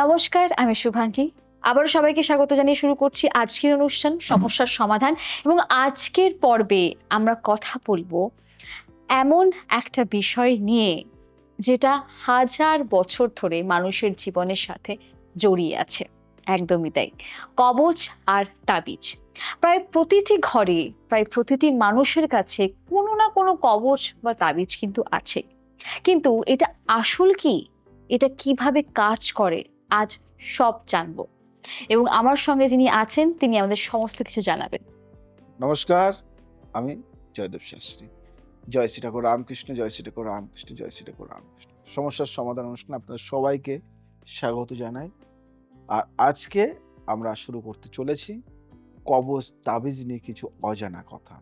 নমস্কার, আমি শুভাঙ্গী। আবারও সবাইকে স্বাগত জানিয়ে শুরু করছি আজকের অনুষ্ঠান সমস্যার সমাধান। এবং আজকের পর্বে আমরা কথা বলবো এমন একটা বিষয় নিয়ে যেটা হাজার বছর ধরে মানুষের জীবনের সাথে জড়িয়ে আছে। একদমই তাই। কবচ আর তাবিজ। প্রায় প্রতিটি ঘরে, প্রায় প্রতিটি মানুষের কাছে কোনো না কোনো কবচ বা তাবিজ কিন্তু আছে। কিন্তু এটা আসল কি? এটা কিভাবে কাজ করে? আজ সব জানবো। এবং আমার সঙ্গে যিনি আছেন তিনি আমাদের সমস্ত কিছু জানাবেন। নমস্কার, আমি জয়দেব শাস্ত্রী। জয় শ্রী ঠাকুর রামকৃষ্ণ, জয় শ্রী ঠাকুর রামকৃষ্ণ, জয় শ্রী ঠাকুর রামকৃষ্ণ। সমস্যার সমাধান অনুষ্ঠানে আপনাদের সবাইকে স্বাগত জানাই। আর আজকে আমরা শুরু করতে চলেছি কবচ তাবিজ নিয়ে কিছু অজানা কথা,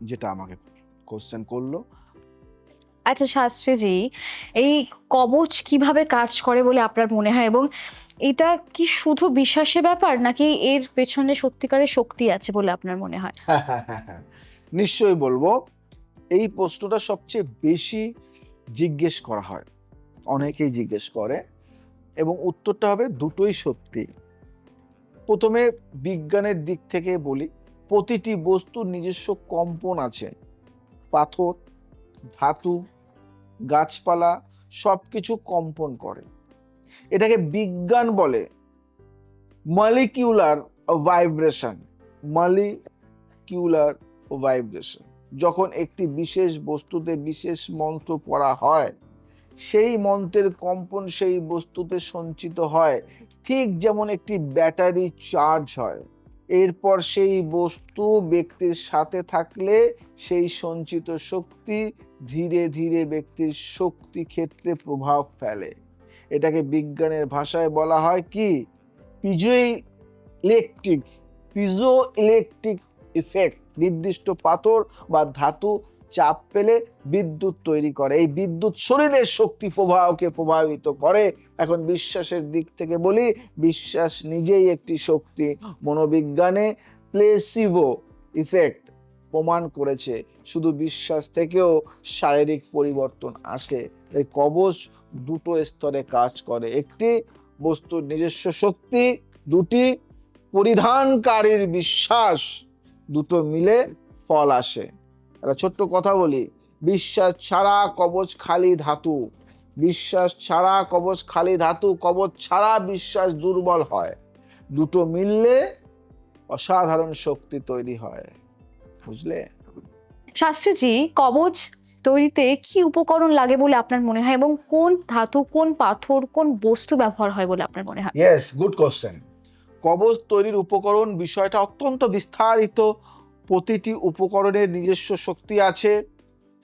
যেটা আমাকে কোশ্চেন করলো। আচ্ছা শাস্ত্রীজি, এই কবচ কিভাবে কাজ করে বলে আপনার মনে হয়? এবং এটা কি শুধু বিশ্বাসের ব্যাপার নাকি এর পেছনে সত্যিকারের শক্তি আছে বলে আপনার মনে হয়? নিশ্চয়ই বলবো। এই প্রশ্নটা সবচেয়ে বেশি জিজ্ঞেস করা হয়, অনেকেই জিজ্ঞেস করে, এবং উত্তরটা হবে দুটোই সত্যি। প্রথমে বিজ্ঞানের দিক থেকে বলি, প্রতিটি বস্তুর নিজস্ব কম্পন আছে। পাথর, ধাতু, গাছপালা সবকিছু কম্পন করে। এটাকে বিজ্ঞান বলে মলিকিউলার ভাইব্রেশন। Molecular vibration. যখন একটি বিশেষ বস্তুতে বিশেষ মন্ত্র পড়া হয়, সেই মন্ত্রের কম্পন সেই বস্তুতে সঞ্চিত হয়, ঠিক যেমন একটি ব্যাটারি চার্জ হয়। এরপর সেই বস্তু ব্যক্তির সাথে থাকলে সেই সঞ্চিত শক্তি ধীরে ধীরে ব্যক্তির শক্তি ক্ষেত্রে প্রভাব ফেলে। এটাকে বিজ্ঞানের ভাষায় বলা হয় কি? পিজো ইলেকট্রিক ইফেক্ট। নির্দিষ্ট পাথর বা ধাতু চাপ পেলে বিদ্যুৎ তৈরি করে। এই বিদ্যুৎ শরীরের শক্তি প্রবাহকে প্রভাবিত করে। এখন বিশ্বাসের দিক থেকে বলি, বিশ্বাস নিজেই একটি শক্তি। মনোবিজ্ঞানে প্লেসিভো ইফেক্ট প্রমাণ করেছে শুধু বিশ্বাস থেকেও শারীরিক পরিবর্তন আসে। এই কবচ দুটো স্তরে কাজ করে। একটি বস্তুর নিজস্ব শক্তি, দুটি পরিধানকারীর বিশ্বাস, দুটো মিলে ফল আসে। একটা ছোট্ট কথা বলি, বিশ্বাস ছাড়া কবচ খালি ধাতু। বিশ্বাস ছাড়া কবচ খালি ধাতু, কবচ ছাড়া বিশ্বাস দুর্বল হয়। দুটো মিললে অসাধারণ শক্তি তৈরি হয়। বুঝলে? শাস্ত্রীজি, কবচ তৈরিতে কি উপকরণ লাগে বলে আপনার মনে হয়? এবং কোন ধাতু, কোন পাথর, কোন বস্তু ব্যবহার হয় বলে আপনার মনে হয়? Yes, good question. কবচ তৈরির উপকরণ বিষয়টা অত্যন্ত বিস্তারিত। প্রতিটি উপকরণের নিজস্ব শক্তি আছে।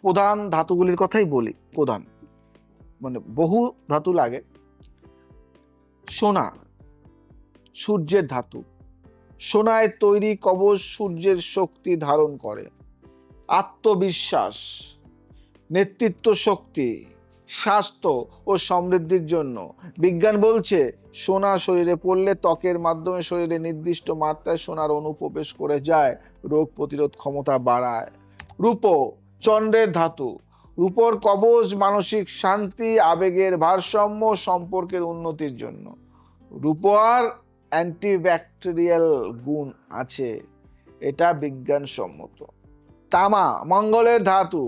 প্রধান ধাতুগুলির কথাই বলি। প্রধান মানে বহু ধাতু লাগে। সোনা সূর্যের ধাতু। সোনায় তৈরি কবচ সূর্যের শক্তি ধারণ করে। আত্মবিশ্বাস, নেতৃত্ব শক্তি, স্বাস্থ্য ও সমৃদ্ধির জন্য। বিজ্ঞান বলছে সোনা শরীরে পড়লে ত্বকের মাধ্যমে শরীরে নির্দিষ্ট মাত্রায় সোনার অণু প্রবেশ করে যায়, রোগ প্রতিরোধ ক্ষমতা বাড়ায়। রূপো চন্দ্রের ধাতু। রূপোর কবচ মানসিক শান্তি, আবেগের ভারসাম্য, সম্পর্কের উন্নতির জন্য। রূপোর অ্যান্টিব্যাকটেরিয়াল গুণ আছে, এটা বিজ্ঞানসম্মত। তামা মঙ্গলের ধাতু।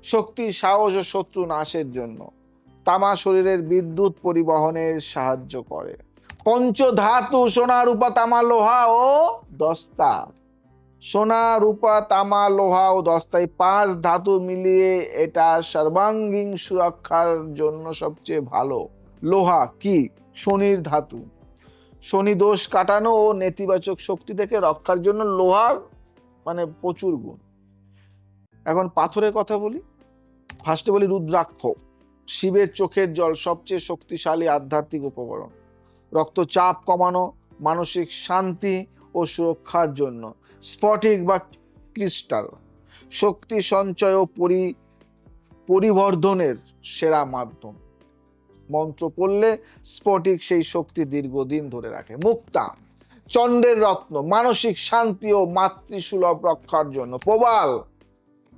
শক্তি, সাহস ও শত্রু নাশের জন্য। তামা শরীরের বিদ্যুৎ পরিবহনের সাহায্য করে। পঞ্চধাতু সোনা, রূপা, তামা, লোহা ও দস্তা। সোনা, রূপা, তামা, লোহা ও দস্তা, এই 5 ধাতু মিলিয়ে এটা সর্বাঙ্গীন সুরক্ষার জন্য সবচেয়ে ভালো। লোহা কি? শনির ধাতু। শনি দোষ কাটানো ও নেতিবাচক শক্তি থেকে রক্ষার জন্য লোহার প্রচুর গুণ। এখন পাথরের কথা বলি। ফার্স্টে বলি রুদ্রাক্ষ। শিবের চোখের জল, সবচেয়ে শক্তিশালী আধ্যাত্মিক উপকরণ। রক্তচাপ কমানো, মানসিক শান্তি ও সুরক্ষার জন্য। স্ফটিক বা ক্রিস্টাল, শক্তি সঞ্চয় ও পরিবর্ধনের সেরা মাধ্যম। মন্ত্র পড়লে স্ফটিক সেই শক্তি দীর্ঘদিন ধরে রাখে। মুক্তা চন্দ্রের রত্ন, মানসিক শান্তি ও মাতৃসুলভ রক্ষার জন্য। প্রবাল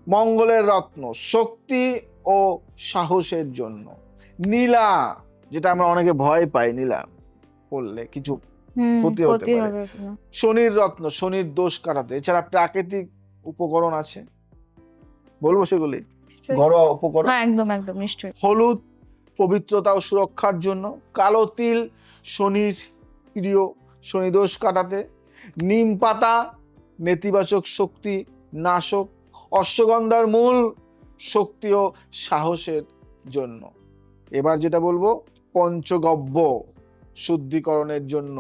মঙ্গলের রত্ন, শক্তি ও সাহসের জন্য। নীলা যেটা আমরা অনেকে ভয় পাই নিলাম করলে কিছু হুম, ক্ষতি হতে ক্ষতি পারে। হবে কোনো। শনির রত্ন, শনির দোষ কাটাতে। এছাড়া প্রাকৃতিক উপকরণ আছে, বলবো সেগুলি, নিশ্চয়ই। ঘরোয়া উপকরণ। হ্যাঁ, একদম একদম নিশ্চয়ই। হলুদ পবিত্রতা ও সুরক্ষার জন্য, কালো তিল শনির প্রিয়, শনি দোষ কাটাতে, নিম পাতা নেতিবাচক শক্তি নাশক, অশ্বগন্ধার মূল শক্তি ও সাহসের জন্য। এবার যেটা বলবো, পঞ্চগব্য শুদ্ধিকরণের জন্য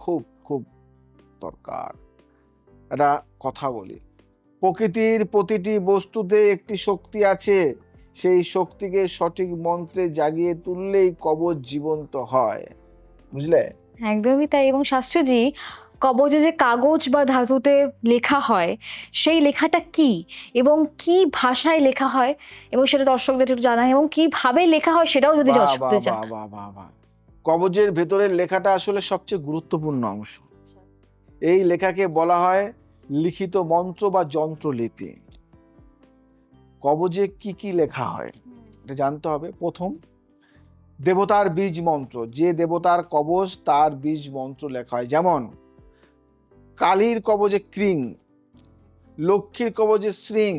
খুব খুব দরকার। একটা কথা বলি, প্রকৃতির প্রতিটি বস্তুতে একটি শক্তি আছে, সেই শক্তিকে সঠিক মন্ত্রে জাগিয়ে তুললেই কবচ জীবন্ত হয়। বুঝলে? একদমই তাই। এবং শাস্ত্রজি, কবচে যে কাগজ বা ধাতুতে লেখা হয়, সেই লেখাটা কি এবং কি ভাষায় লেখা হয়, এবং সেটা দর্শকদের একটু জানাই, এবং কিভাবে লেখা হয় সেটাও যদি বাহ বাহ দর্শকদের বাহ জানান। বাহ বাহ বাহ। কবচের ভেতরের লেখাটা আসলে সবচেয়ে গুরুত্বপূর্ণ অংশ। এই লেখাকে বলা হয় লিখিত মন্ত্র বা যন্ত্রলিপি। কবচে কি কি লেখা হয় এটা জানতে হবে। প্রথম, দেবতার বীজ মন্ত্র, যে দেবতার কবচ তার বীজ মন্ত্র লেখা হয়। যেমন কালীর কবচে ক্রিং, লক্ষ্মীর কবচে শ্রিং।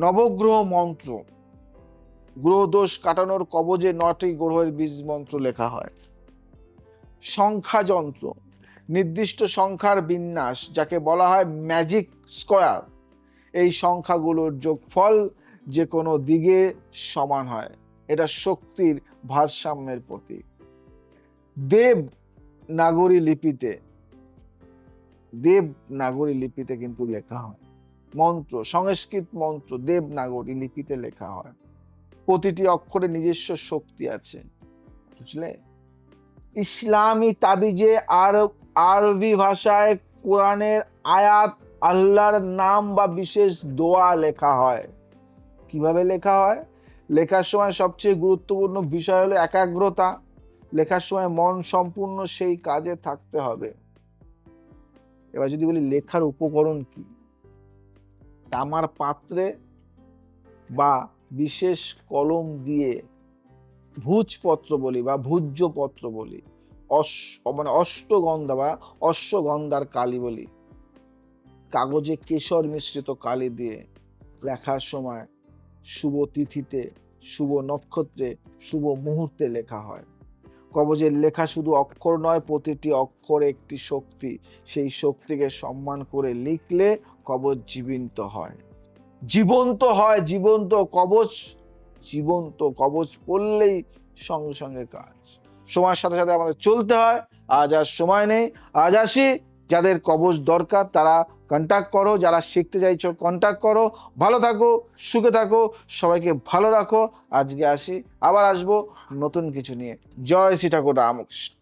নবগ্রহ মন্ত্র, গ্রহ দোষ কাটানোর কবচে 9টি গ্রহের বীজ মন্ত্র লেখা হয়। সংখ্যা যন্ত্র, নির্দিষ্ট সংখ্যার বিন্যাস যাকে বলা হয় ম্যাজিক স্কোয়ার। এই সংখ্যাগুলোর যোগফল যে কোনো দিকে সমান হয়, এটা শক্তির ভারসাম্যের প্রতীক। দেব নাগরী লিপিতে, দেবনাগরী লিপিতে কিন্তু লেখা হয় মন্ত্র, সংস্কৃত মন্ত্র দেবনাগরী লিপিতে লেখা হয়। প্রতিটি অক্ষরে নিজস্ব শক্তি আছে। বুঝলে? ইসলামী তাবিজে আরবি ভাষায় কোরআনের আয়াত, আল্লাহর নাম বা বিশেষ দোয়া লেখা হয়। কিভাবে লেখা হয়? লেখার সময় সবচেয়ে গুরুত্বপূর্ণ বিষয় হলো একাগ্রতা। লেখার সময় মন সম্পূর্ণ সেই কাজে থাকতে হবে। এবার যদি বলি লেখার উপকরণ কি, তামার পাত্রে বা বিশেষ কলম দিয়ে, ভুজপত্র বলি বা ভূজ্যপত্র বলি, মানে অষ্টগন্ধা বা অশ্বগন্ধার কালি বলি, কাগজে কেশর মিশ্রিত কালি দিয়ে লেখার সময় শুভ তিথিতে, শুভ নক্ষত্রে, শুভ মুহূর্তে লেখা হয়। কবচের লেখা শুধু অক্ষর নয়, প্রতিটি অক্ষর একটি শক্তি। সেই শক্তিকে সম্মান করে লিখলে কবচ জীবন্ত হয়, জীবন্ত হয়। জীবন্ত কবচ, জীবন্ত কবচ পড়লেই সঙ্গে সঙ্গে কাজ। সময়ের সাথে সাথে আমাদের চলতে হয়। আজ আর সময় নেই, আজ আসি। যাদের কবচ দরকার তারা কন্ট্যাক্ট করো, যারা শিখতে চাইছো কন্ট্যাক্ট করো। ভালো থাকো, সুখে থাকো, সবাইকে ভালো রাখো। আজকে আসি, আবার আসবো নতুন কিছু নিয়ে। জয় শ্রী ঠাকুর রামকৃষ্ণ।